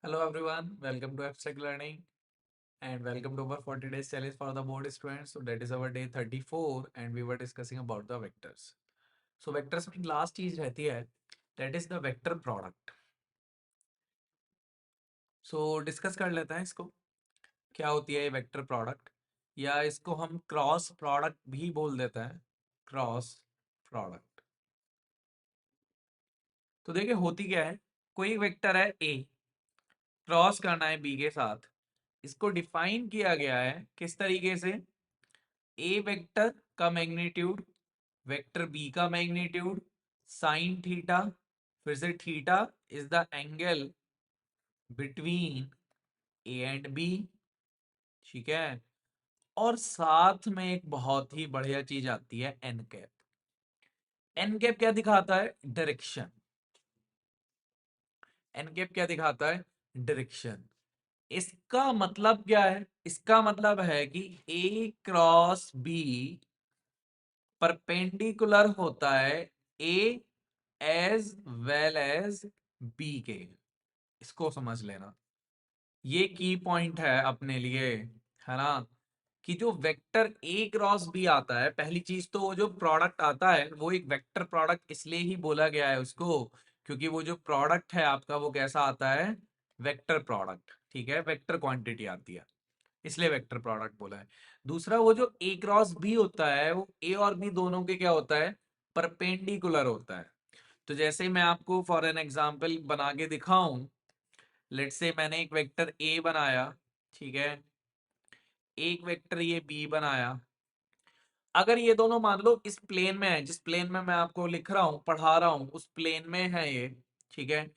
Hello everyone, welcome to Abstract Learning and welcome to our 40 days challenge for the board students. So that is our day 34 and we were discussing about the vectors. So vectors में last चीज रहती है that is the vector product. So discuss कर लेते हैं इसको क्या होती है ये vector product या इसको हम क्रॉस प्रोडक्ट भी बोल देते हैं क्रॉस प्रोडक्ट। तो देखिए होती क्या है, कोई वेक्टर है ए, क्रॉस करना है बी के साथ, इसको डिफाइन किया गया है किस तरीके से, ए वेक्टर का मैग्नीट्यूड वेक्टर बी का मैग्नीट्यूड साइन थीटा, फिर से theta is the angle between A and B. ठीक है, और साथ में एक बहुत ही बढ़िया चीज आती है एन कैप। एन कैप क्या दिखाता है? डायरेक्शन। एन कैप क्या दिखाता है? डायरेक्शन। इसका मतलब क्या है? इसका मतलब है कि ए क्रॉस बी परपेंडिकुलर होता है ए एज वेल एज बी के। इसको समझ लेना, ये की पॉइंट है अपने लिए, है ना, कि जो वेक्टर ए क्रॉस बी आता है, पहली चीज तो वो जो प्रोडक्ट आता है वो एक वेक्टर प्रोडक्ट इसलिए ही बोला गया है उसको क्योंकि वो जो प्रोडक्ट है आपका वो कैसा आता है? Vector product. ठीक है, वेक्टर क्वांटिटी आती है इसलिए वेक्टर प्रोडक्ट बोला है। दूसरा, वो जो ए क्रॉस बी होता है वो ए और बी दोनों के क्या होता है? परपेंडिकुलर होता है। तो जैसे मैं आपको फॉर एन एग्जांपल बना के दिखाऊं, लेट्स से मैंने एक वेक्टर ए बनाया, ठीक है, एक वेक्टर ये बी बनाया। अगर ये दोनों मान लो इस प्लेन में है, जिस प्लेन में मैं आपको लिख रहा हूं पढ़ा रहा हूं उस प्लेन में है ये, ठीक है,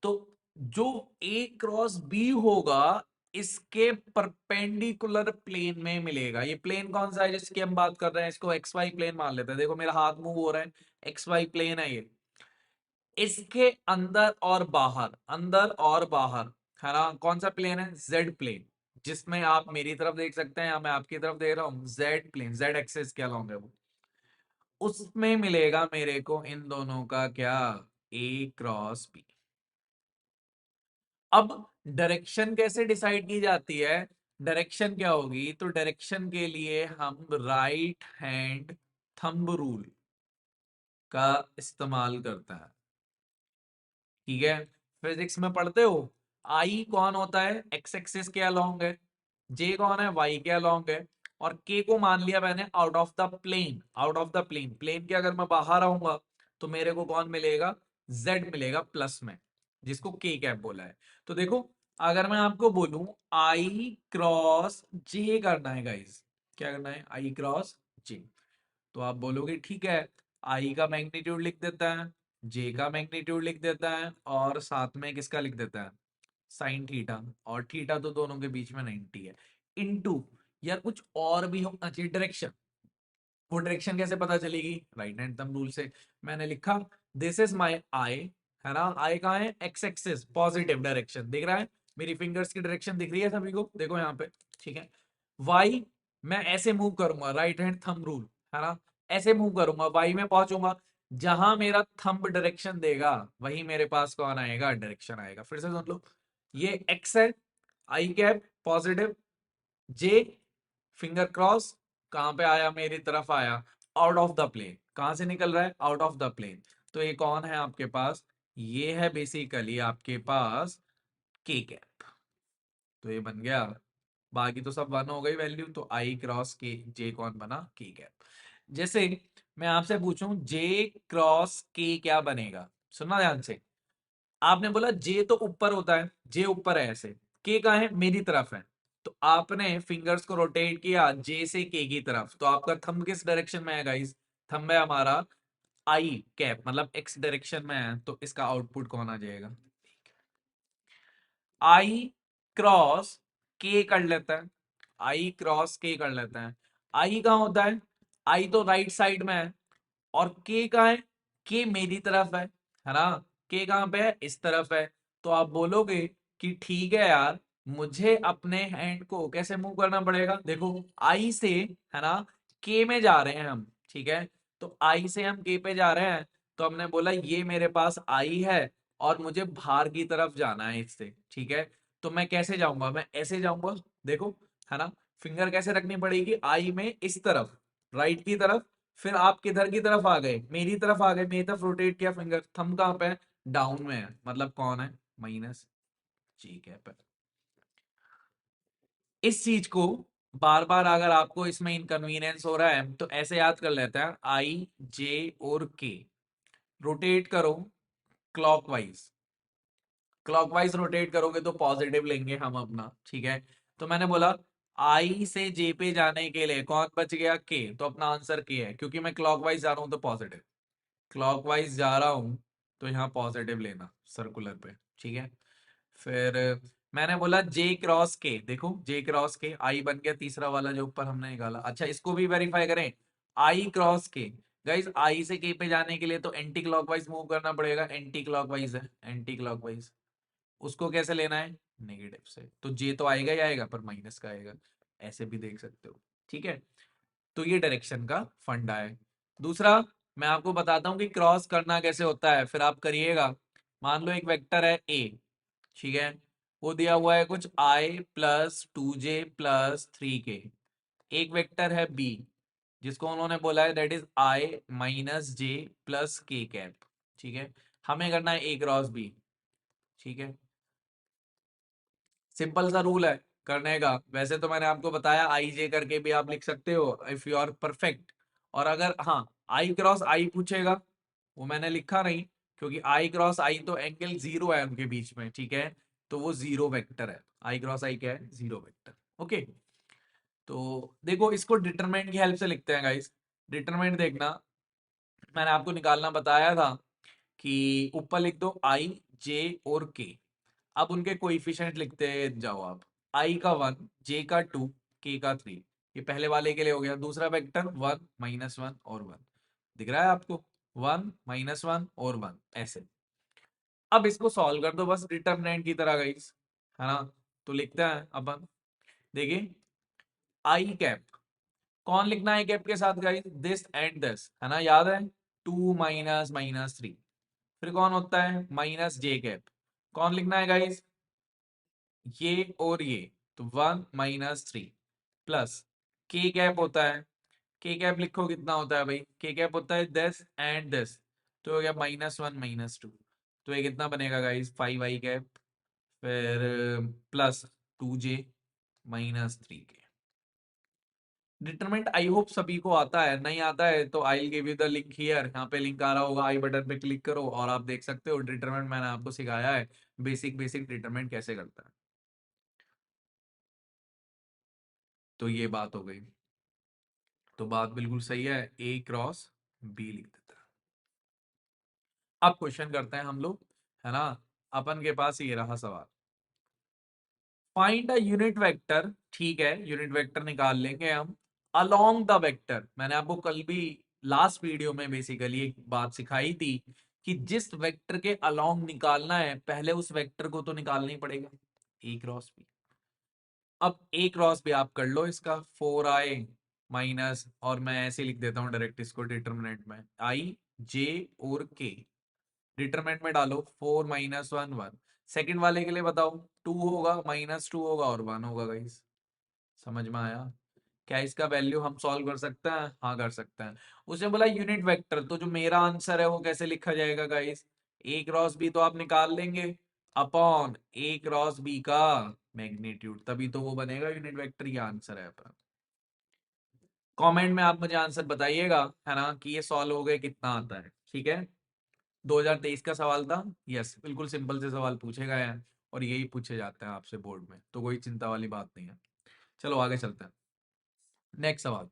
तो जो ए क्रॉस बी होगा इसके परपेंडिकुलर प्लेन में मिलेगा। ये प्लेन कौन सा है जिसकी हम बात कर रहे हैं? इसको एक्स वाई प्लेन मान लेते हैं। देखो मेरा हाथ मूव हो रहा है, एक्स वाई प्लेन है ये। इसके अंदर और बाहर, अंदर और बाहर, है ना, कौन सा प्लेन है? जेड प्लेन, जिसमें आप मेरी तरफ देख सकते हैं या मैं आपकी तरफ देख रहा हूं, जेड प्लेन, जेड एक्सिस के अलॉन्ग है वो। उसमें मिलेगा मेरे को इन दोनों का क्या? ए क्रॉस बी। अब डायरेक्शन कैसे डिसाइड की जाती है? डायरेक्शन क्या होगी? तो डायरेक्शन के लिए हम राइट हैंड थंब रूल का इस्तेमाल करते हैं। ठीक है, फिजिक्स में पढ़ते हो, आई कौन होता है? एक्स एक्सिस के अलोंग है, जे कौन है? वाई के अलोंग है, और के को मान लिया मैंने out of the plane. Out of the plane, plane के अगर मैं बाहर आऊंगा तो मेरे को कौन मिलेगा? जेड मिलेगा प्लस में, जिसको के कैप बोला है। तो देखो, अगर मैं आपको बोलूं आई क्रॉस जे करना है गाइस, क्या करना है? आई क्रॉस जे, तो आप बोलोगे ठीक है, आई का मैग्नीट्यूड लिख देता है, जे का मैग्नीट्यूड लिख देता है, और साथ में किसका लिख देता है? साइन थीटा, और थीटा तो दोनों के बीच में 90 है, इनटू, यार कुछ और भी होना चाहिए डायरेक्शन। वो डायरेक्शन कैसे पता चलेगी? राइट हैंड थंब रूल से। मैंने लिखा दिस इज माई आई, है ना, आई कहाँ है? एक्स एक्सिस, पॉजिटिव डायरेक्शन दिख रहा है, मेरी फिंगर्स की डायरेक्शन दिख रही है सभी को, देखो यहाँ पे, ठीक है। वाई, मैं ऐसे मूव करूंगा, राइट हैंड थंब रूल, है ना, ऐसे मूव करूंगा, वाई में पहुंचूंगा, जहां मेरा थंब डायरेक्शन देगा वही मेरे पास कौन आएगा? डायरेक्शन आएगा। फिर से सुन लो, ये एक्स है, आई कैप पॉजिटिव, जे फिंगर क्रॉस, कहां पे आया? मेरी तरफ आया, आउट ऑफ द प्लेन। कहां से निकल रहा है? Out of the plane. तो ये कौन है आपके पास? ये है बेसिकली आपके पास के कैप। तो ये बन गया, बाकी तो सब वन हो गई वैल्यू, तो आई क्रॉस के जे कौन बना? के कैप। जैसे मैं आपसे पूछूं जे क्रॉस के क्या बनेगा, सुनना ध्यान से। आपने बोला जे तो ऊपर होता है, जे ऊपर है ऐसे, के कहाँ है? मेरी तरफ है, तो आपने फिंगर्स को रोटेट किया जे से के की तरफ, तो आपका थंब किस डायरेक्शन में है गाइस? थंब है हमारा आई कैप, मतलब एक्स डायरेक्शन में है, तो इसका आउटपुट कौन आ जाएगा? आई क्रॉस के कर लेता है, आई क्रॉस के कर लेता है। आई कहाँ होता है? आई तो राइट साइड में है, और के कहाँ है? के मेरी तरफ है ना, के कहाँ पे है? इस तरफ है। तो आप बोलोगे कि ठीक है यार, मुझे अपने हैंड को कैसे मूव करना पड़ेगा? देखो आई से, है ना, के में जा रहे हैं हम, ठीक है, तो आई से हम के पे जा रहे हैं, तो हमने बोला ये मेरे पास आई है, और मुझे बाहर की तरफ जाना है इससे, ठीक है। तो मैं कैसे जाऊंगा, मैं ऐसे जाऊंगा, देखो, है ना। फिंगर कैसे रखनी पड़ेगी, आई में इस तरफ, राइट की तरफ। फिर आप किधर की तरफ आ गए, मेरी तरफ आ गए, मेरी तरफ रोटेट किया फिंगर। थंब कहाँ पे है, डाउन में है, मतलब कौन है, माइनस जी कैप है। इस चीज को बार बार अगर आपको इसमें इनकन्वीनियंस हो रहा है तो ऐसे याद कर लेते हैं, आई जे और के रोटेट करो क्लॉकवाइज। क्लॉकवाइज रोटेट करोगे तो पॉजिटिव लेंगे हम अपना, ठीक है। तो मैंने बोला आई से जे पे जाने के लिए कौन बच गया, के, तो अपना आंसर के है, क्योंकि मैं क्लॉकवाइज जा रहा हूं तो पॉजिटिव, क्लॉकवाइज जा रहा हूं तो यहाँ पॉजिटिव लेना सर्कुलर पे, ठीक है। फिर मैंने बोला जे क्रॉस के, देखो जे क्रॉस के आई बन गया तीसरा वाला जो ऊपर हमने निकाला। अच्छा, इसको भी वेरीफाई करें, आई क्रॉस के। गाइस आई से के पे जाने के लिए तो एंटी क्लॉकवाइज मूव करना पड़ेगा, एंटी क्लॉकवाइज है, एंटी क्लॉकवाइज। उसको कैसे लेना है, नेगेटिव से, तो जे तो आएगा ही आएगा पर माइनस का आएगा, ऐसे भी देख सकते हो, ठीक है। तो ये डायरेक्शन का फंडा है। दूसरा, मैं आपको बताता हूं कि क्रॉस करना कैसे होता है, फिर आप करिएगा। मान लो एक वेक्टर है ए, ठीक है, वो दिया हुआ है कुछ आई प्लस 2j प्लस 3k। एक वेक्टर है बी, जिसको उन्होंने बोला है that is I minus J plus के कैप, ठीक है। हमें करना है ए क्रॉस बी, ठीक है। सिंपल सा रूल है करने का। वैसे तो मैंने आपको बताया आई जे करके भी आप लिख सकते हो इफ यू आर परफेक्ट। और अगर हाँ आई क्रॉस आई पूछेगा, वो मैंने लिखा नहीं, क्योंकि आई क्रॉस आई तो एंगल जीरो है उनके बीच में, ठीक है। तो वो जीरो वेक्टर है, आई क्रॉस आई क्या है, जीरो वेक्टर, ओके। तो देखो इसको डिटरमिनेंट की हेल्प से लिखते हैं गाइस। डिटरमिनेंट देखना, मैंने आपको निकालना बताया था कि ऊपर लिख दो आई जे और के। अब उनके कोइफिशिएंट लिखते जाओ आप, आई का 1, जे का 2, के का 3। ये पहले वाले के लिए हो गया। दूसरा वेक्टर 1 माइनस 1 और 1, दिख रहा है आपको, 1 माइनस 1 और 1 ऐसे। अब इसको सॉल्व कर दो बस डिटरमिनेंट की तरह गाइस, है ना। तो लिखते हैं अपन, देखिए आई कैप, कौन लिखना है कैप के साथ गाइस, दिस एंड दिस, है ना, याद है, 2 माइनस माइनस 3। फिर कौन होता है, माइनस जे कैप, कौन लिखना है गाइस, ये और ये, तो 1 माइनस 3 प्लस के कैप होता है। के कैप लिखो कितना होता है भाई, के कैप होता है दिस एंड दिस, तो हो गया -1 -2। तो ये कितना बनेगा गाइस, 5 आई कैप, फिर plus 2j minus 3k। Determinant I hope सभी को आता है, नहीं आता है तो I give you the link here, यहाँ पे लिंक आ रहा होगा, आई बटन पे क्लिक करो और आप देख सकते हो डिटरमिनेंट मैंने आपको सिखाया है, बेसिक बेसिक डिटरमिनेंट कैसे करता है। तो ये बात हो गई, तो बात बिल्कुल सही है, ए क्रॉस बी लिख देता है। अब क्वेश्चन करते हैं हम लोग, है ना। अपन के पास ये रहा सवाल, फाइंड अ यूनिट वेक्टर, ठीक है, यूनिट वेक्टर निकाल लेंगे हम, अलोंग द वेक्टर। मैंने आपको कल भी लास्ट वीडियो में बेसिकली एक बात सिखाई थी कि जिस वेक्टर के अलोंग निकालना है पहले उस वेक्टर को तो निकालना ही पड़ेगा, ए क्रॉस बी। अब ए क्रॉस भी आप कर लो इसका, 4i माइनस, और मैं ऐसे लिख देता हूँ डायरेक्ट इसको डिटरमिनेंट में, आई जे और के। डिटरमिनेंट में डालो 4 माइनस 1 1। सेकेंड वाले के लिए बताओ, 2 होगा, -2 होगा और 1 होगा गाइस। समझ में आया, क्या इसका वैल्यू हम सॉल्व कर सकते हैं, हाँ कर सकते हैं। उसने बोला यूनिट वेक्टर, तो जो मेरा आंसर है वो कैसे लिखा जाएगा गाइस, ए क्रॉस बी तो आप निकाल लेंगे अपॉन ए क्रॉस बी का मैग्नीट्यूड, तभी तो वो बनेगा यूनिट वेक्टर। ये आंसर है अपना। कमेंट में आप मुझे आंसर बताइएगा, है ना, कि ये सॉल्व हो गए कितना आता है, ठीक है। 2023 का सवाल था, यस, बिल्कुल सिंपल से सवाल पूछे गए हैं और यही पूछे जाते हैं आपसे बोर्ड में, तो कोई चिंता वाली बात नहीं है। चलो आगे चलते हैं। नेक्स्ट सवाल,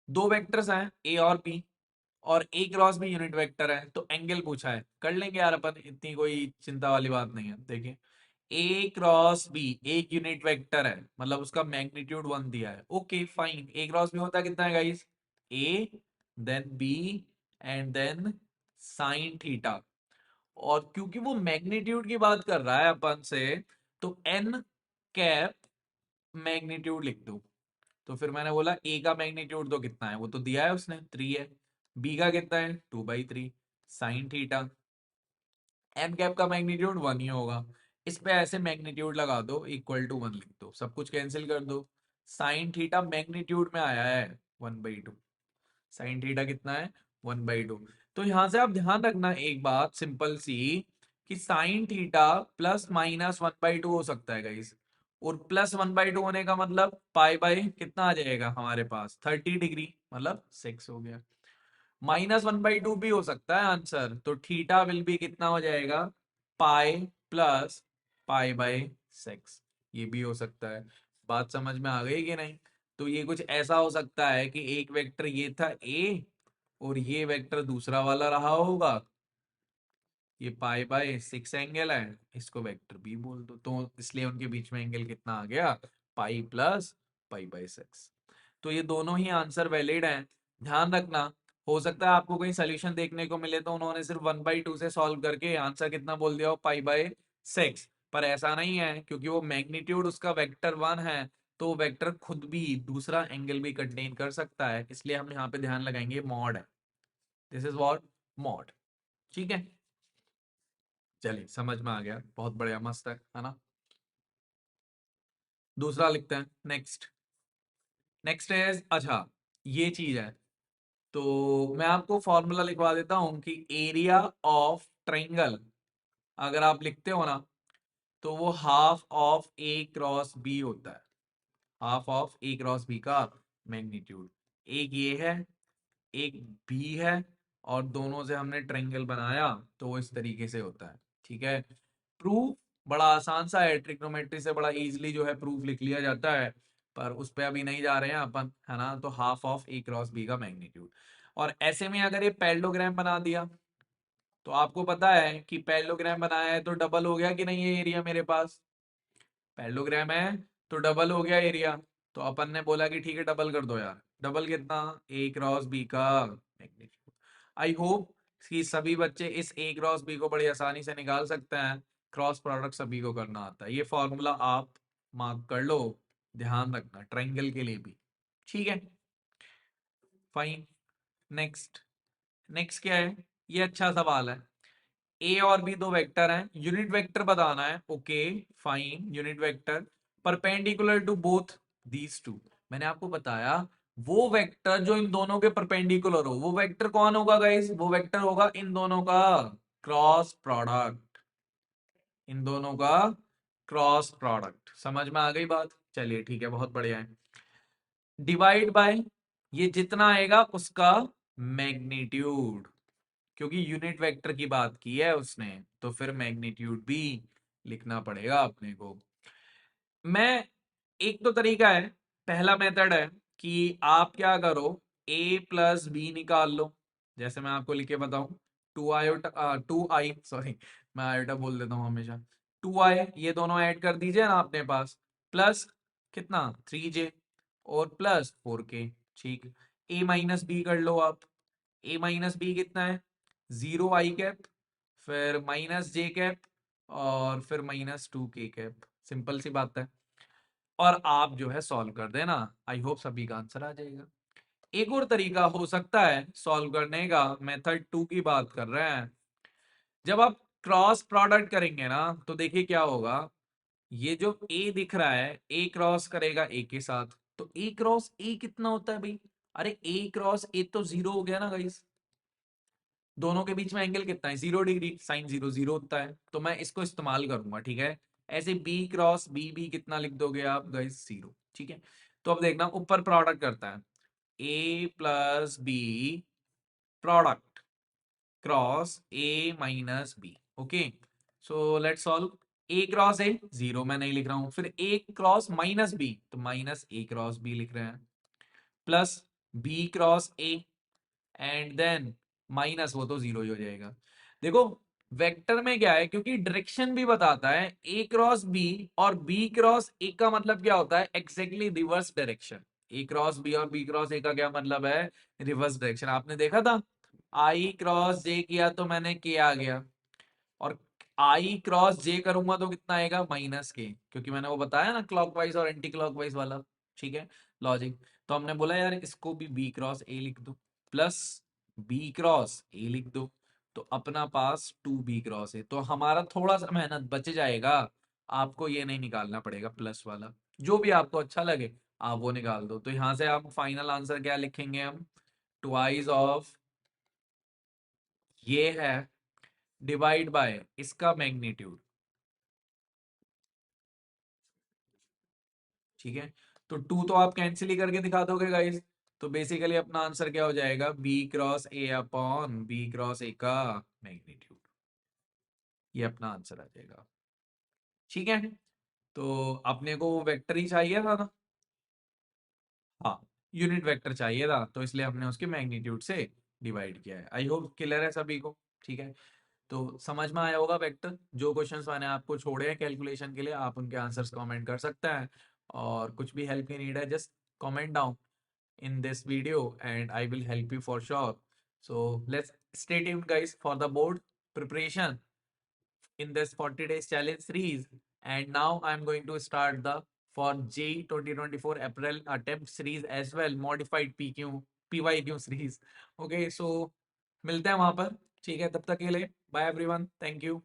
दो वेक्टर्स हैं ए और बी, और ए क्रॉस भी यूनिट वेक्टर है, तो एंगल पूछा है, कर लेंगे यार अपन, इतनी कोई चिंता वाली बात नहीं है। देखिए ए क्रॉस बी एक यूनिट वेक्टर है, मतलब उसका मैग्नीट्यूड 1 दिया है, okay fine. A cross B होता है कितना है guys, A then B and then sine theta. और क्योंकि वो मैग्नीट्यूड की बात कर रहा है अपन से, तो एन कैप मैग्नीट्यूड लिख दो। तो फिर मैंने बोला ए का मैग्नीट्यूड तो कितना है, वो तो दिया है उसने, 3 है। बी का कितना है, 2/3 साइन थीटा। एन कैप का मैग्नीट्यूड 1 ही होगा। इस पे ऐसे मैग्नीट्यूड लगा दो, इक्वल टू 1 लिख दो, सब कुछ कैंसिल कर दो। साइन थीटा मैग्नीट्यूड में आया है 1/2। साइन थीटा कितना है? 1/2। तो यहां से आप ध्यान रखना एक बात सिंपल सी, कि साइन थीटा प्लस माइनस 1/2 हो सकता है गाइस। और प्लस 1/2 होने का मतलब पाई बाई कितना आ जाएगा हमारे पास? 30 डिग्री, मतलब 6 हो गया। -1/2 भी हो सकता है आंसर, तो थीटा विल भी कितना हो जाएगा? Pi plus pi by 6। ये भी हो सकता है। बात समझ में आ गई कि नहीं? तो ये कुछ ऐसा हो सकता है कि एक वेक्टर ये था ए, और ये वेक्टर दूसरा वाला रहा होगा, ये पाई बाय 6 एंगल है, इसको वेक्टर बी बोल दो, तो इसलिए उनके बीच में एंगल कितना आ गया? Pi plus pi by 6। तो ये दोनों ही आंसर वैलिड हैं। ध्यान रखना, हो सकता है आपको कहीं सोल्यूशन देखने को मिले तो उन्होंने सिर्फ 1/2 से सॉल्व करके आंसर कितना बोल दिया हो? Pi by 6। पर ऐसा नहीं है, क्योंकि वो मैग्नीट्यूड उसका वेक्टर 1 है, तो वेक्टर खुद भी दूसरा एंगल भी कंटेन कर सकता है, इसलिए हम यहाँ पे ध्यान लगाएंगे मॉड है। This is what? मॉड। ठीक है, चलिए समझ में आ गया, बहुत बढ़िया, मस्त है ना? दूसरा लिखते हैं, नेक्स्ट। नेक्स्ट इज, अच्छा ये चीज है, तो मैं आपको फॉर्मूला लिखवा देता हूं कि एरिया ऑफ ट्रायंगल अगर आप लिखते हो ना, तो वो half of A cross B होता है। Half of A cross B का मैग्नीट्यूड। एक ये है, एक बी है, और दोनों से हमने ट्रायंगल बनाया, तो वो इस तरीके से होता है। ठीक है, प्रूफ बड़ा आसान सा है, ट्रिग्नोमेट्री से बड़ा इजीली जो है प्रूफ लिख लिया जाता है, पर उस पे अभी नहीं जा रहे हैं अपन, है ना? तो half of A cross B का मैग्नीट्यूड। और ऐसे में अगर ये पैरेललोग्राम बना दिया, तो आपको पता है कि पैरेललोग्राम बनाया है तो डबल हो गया कि नहीं ये एरिया मेरे पास? पैरेललोग्राम है तो डबल हो गया एरिया। तो अपन ने बोला कि ठीक है डबल कर दो यार। डबल कितना? ए क्रॉस बी का मैग्नीट्यूड। आई होप कि सभी बच्चे इस ए क्रॉस बी को बड़ी आसानी से निकाल सकते हैं। क्रॉस प्रोडक्ट सभी को करना आता है, ये फॉर्मूला आप मार्क कर लो, ध्यान रखना ट्रायंगल के लिए भी। ठीक है, फाइन। नेक्स्ट। नेक्स्ट क्या है? ये अच्छा सवाल है। ए और बी दो वेक्टर हैं, यूनिट वेक्टर बताना है। Okay fine, unit vector perpendicular to both these two. मैंने आपको बताया वो वेक्टर जो इन दोनों के परपेंडिकुलर हो, वो वेक्टर कौन होगा गाइस? वो वेक्टर होगा इन दोनों का क्रॉस प्रोडक्ट। इन दोनों का क्रॉस प्रोडक्ट। समझ में आ गई बात? चलिए ठीक है, बहुत बढ़िया है। डिवाइड बाय, ये जितना आएगा उसका मैग्नीट्यूड, क्योंकि यूनिट वेक्टर की बात की है उसने, तो फिर मैग्नीट्यूड भी लिखना पड़ेगा अपने को। मैं, एक तो तरीका है, पहला मेथड है कि आप क्या करो, a प्लस बी निकाल लो। जैसे मैं आपको लिख के बताऊं, 2i सॉरी, मैं आयोटा बोल देता हूँ हमेशा। 2i ये दोनों ऐड कर दीजिए ना अपने पास, प्लस कितना? 3j, और प्लस 4k। ठीक, a माइनस बी कर लो आप। a माइनस बी कितना है? 0i कैप, फिर माइनस जे कैप, और फिर -2k कैप। सिंपल सी बात है, और आप जो है सॉल्व कर देना। आई होप सभी का आंसर आ जाएगा। एक और तरीका हो सकता है सॉल्व करने का, मेथड 2 की बात कर रहे हैं। जब आप क्रॉस प्रोडक्ट करेंगे ना, तो देखिए क्या होगा, ये जो ए दिख रहा है, ए क्रॉस करेगा ए के साथ, तो ए क्रॉस ए कितना होता है भाई? अरे ए क्रॉस ए तो 0 हो गया ना गाइस। दोनों के बीच में एंगल कितना है? 0 डिग्री, साइन 0 0 होता है, तो मैं इसको इस्तेमाल करूंगा। ठीक है, ऐसे बी क्रॉस बी भी कितना लिख दोगे आप गाइस? 0। ठीक है, तो अब देखना ऊपर प्रोडक्ट करता है, A plus B product cross A minus B. Okay, so let's solve. A cross A 0 मैं नहीं लिख रहा हूं, फिर ए क्रॉस माइनस बी, तो माइनस ए क्रॉस बी लिख रहे हैं, plus B cross A, and then minus, वो तो 0 ही हो जाएगा। देखो वेक्टर में क्या है, क्योंकि डायरेक्शन भी बताता है, ए क्रॉस बी और बी क्रॉस ए का मतलब क्या होता है? Exactly reverse direction. A cross B और बी क्रॉस ए का क्या मतलब है? Reverse direction. आपने देखा था, आई क्रॉस जे किया तो मैंने के आ गया, और आई क्रॉस जे करूंगा तो कितना आएगा? -k, क्योंकि मैंने वो बताया ना क्लॉकवाइज और एंटी क्लॉकवाइज वाला। ठीक है, लॉजिक। तो हमने बोला यार इसको भी बी क्रॉस ए लिख दो, प्लस बी क्रॉस ए लिख दो, तो अपना पास 2b क्रॉस है, तो हमारा थोड़ा सा मेहनत बच जाएगा। आपको ये नहीं निकालना पड़ेगा प्लस वाला, जो भी आपको अच्छा लगे आप वो निकाल दो। तो यहाँ से आप फाइनल आंसर क्या लिखेंगे हम, ट्वाइस ऑफ ये है डिवाइड बाय इसका मैग्नीट्यूड। ठीक है, तो 2 तो आप कैंसिल ही करके दिखा दोगे गाइस। तो बेसिकली अपना आंसर क्या हो जाएगा, B cross A upon B cross A का मैग्नीट्यूड। ये अपना आंसर आ जाएगा। ठीक है, तो अपने को वेक्टर ही चाहिए था ना। हाँ, यूनिट वेक्टर चाहिए था, तो इसलिए हमने उसके मैग्नीट्यूड से डिवाइड किया है। आई होप क्लियर है सभी को। ठीक है, तो समझ में आया होगा वेक्टर। जो क्वेश्चंस मैंने आपको छोड़े हैं कैलकुलेशन के लिए, आप उनके आंसर्स कमेंट कर सकते हैं। और कुछ भी हेल्प की नीड है, just comment down in this video and I will help you for sure. So let's stay tuned guys for the board preparation in this 40 days challenge series. And now I'm going to start the for J 2024 April attempt series as well, modified PQ PYQ series. Okay, so मिलते हैं वहां पर। ठीक है, तब तक के लिए बाय एवरीवन, थैंक यू।